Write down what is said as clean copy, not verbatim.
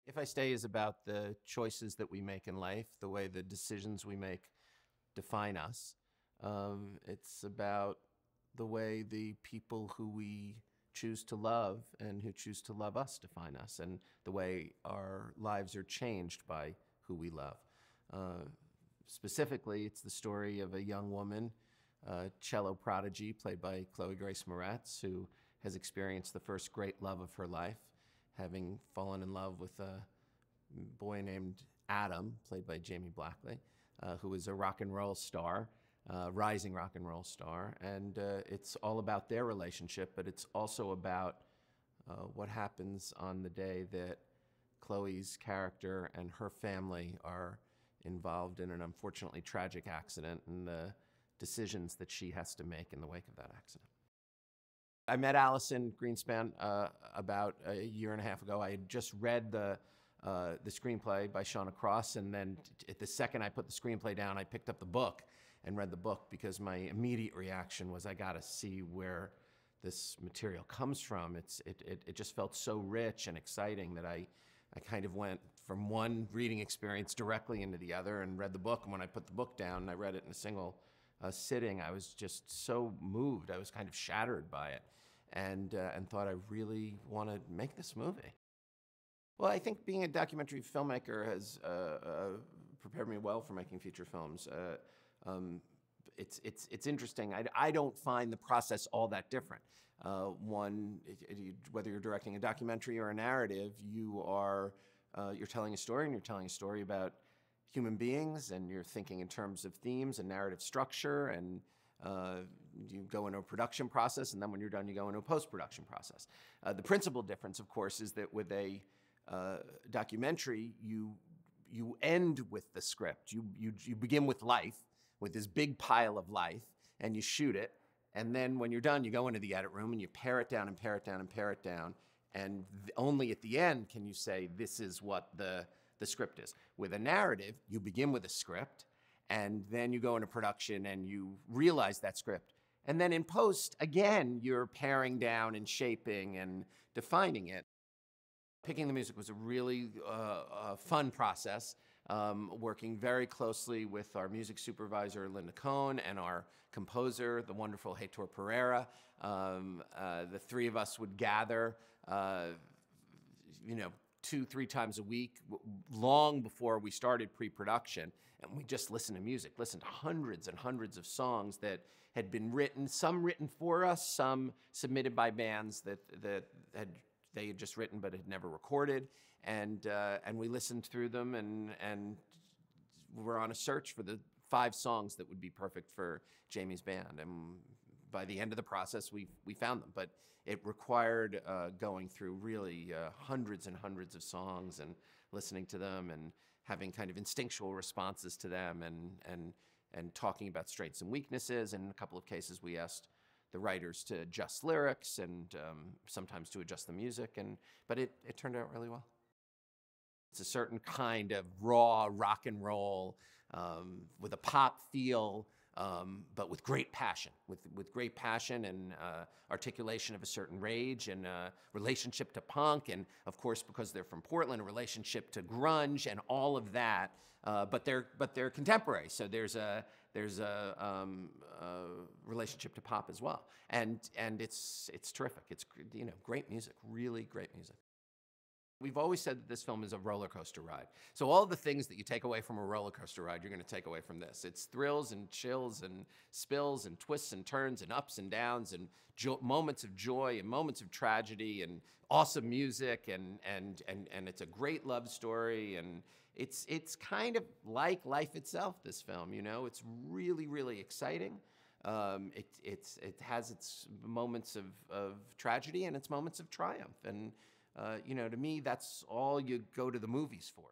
If I Stay is about the choices that we make in life, the way the decisions we make define us. It's about the way the people who we choose to love and who choose to love us define us, and the way our lives are changed by who we love. Specifically, it's the story of a young woman, cello prodigy, played by Chloe Grace Moretz, who has experienced the first great love of her life, having fallen in love with a boy named Adam, played by Jamie Blackley, who is a rock and roll star, rising rock and roll star. And it's all about their relationship, but it's also about what happens on the day that Chloe's character and her family are involved in an unfortunately tragic accident, and the decisions that she has to make in the wake of that accident. I met Allison Greenspan about a year and a half ago. I had just read the screenplay by Shauna Cross, and then at the second I put the screenplay down, I picked up the book and read the book, because my immediate reaction was, I gotta see where this material comes from. It just felt so rich and exciting that I kind of went from one reading experience directly into the other and read the book. And when I put the book down and I read it in a single sitting, I was just so moved. I was kind of shattered by it, and thought, I really want to make this movie. Well, I think being a documentary filmmaker has prepared me well for making feature films. It's interesting. I don't find the process all that different. Whether you're directing a documentary or a narrative, you're telling a story, and you're telling a story about human beings, and you're thinking in terms of themes and narrative structure, and you go into a production process, and then when you're done, you go into a post-production process. The principal difference, of course, is that with a documentary, you end with the script. You begin with life, with this big pile of life, and you shoot it, and then when you're done, you go into the edit room and you pare it down and pare it down and pare it down, and only at the end can you say, this is what the script is. With a narrative, you begin with a script, and then you go into production and you realize that script. And then in post, again, you're paring down and shaping and defining it. Picking the music was a really fun process, working very closely with our music supervisor, Linda Cohn, and our composer, the wonderful Heitor Pereira. The three of us would gather, 2-3 times a week, long before we started pre-production, and we just listened to music, listened to hundreds and hundreds of songs that had been written, some written for us, some submitted by bands that they had just written but had never recorded, and we listened through them, and we're on a search for the 5 songs that would be perfect for Jamie's band. And by the end of the process, we found them, but it required going through really hundreds and hundreds of songs and listening to them and having kind of instinctual responses to them, and talking about strengths and weaknesses. And in a couple of cases, we asked the writers to adjust lyrics, and sometimes to adjust the music, but it turned out really well. It's a certain kind of raw rock and roll with a pop feel, but with great passion, with great passion and articulation of a certain rage, and relationship to punk, and of course, because they're from Portland, a relationship to grunge and all of that. But they're contemporary, so there's a relationship to pop as well, and it's terrific. It's great music, really great music. We've always said that this film is a roller coaster ride. So all the things that you take away from a roller coaster ride, you're going to take away from this. It's thrills and chills and spills and twists and turns and ups and downs and moments of joy and moments of tragedy and awesome music, and it's a great love story, and it's kind of like life itself, this film. It's really, really exciting. It has its moments of tragedy and its moments of triumph, and to me, that's all you go to the movies for.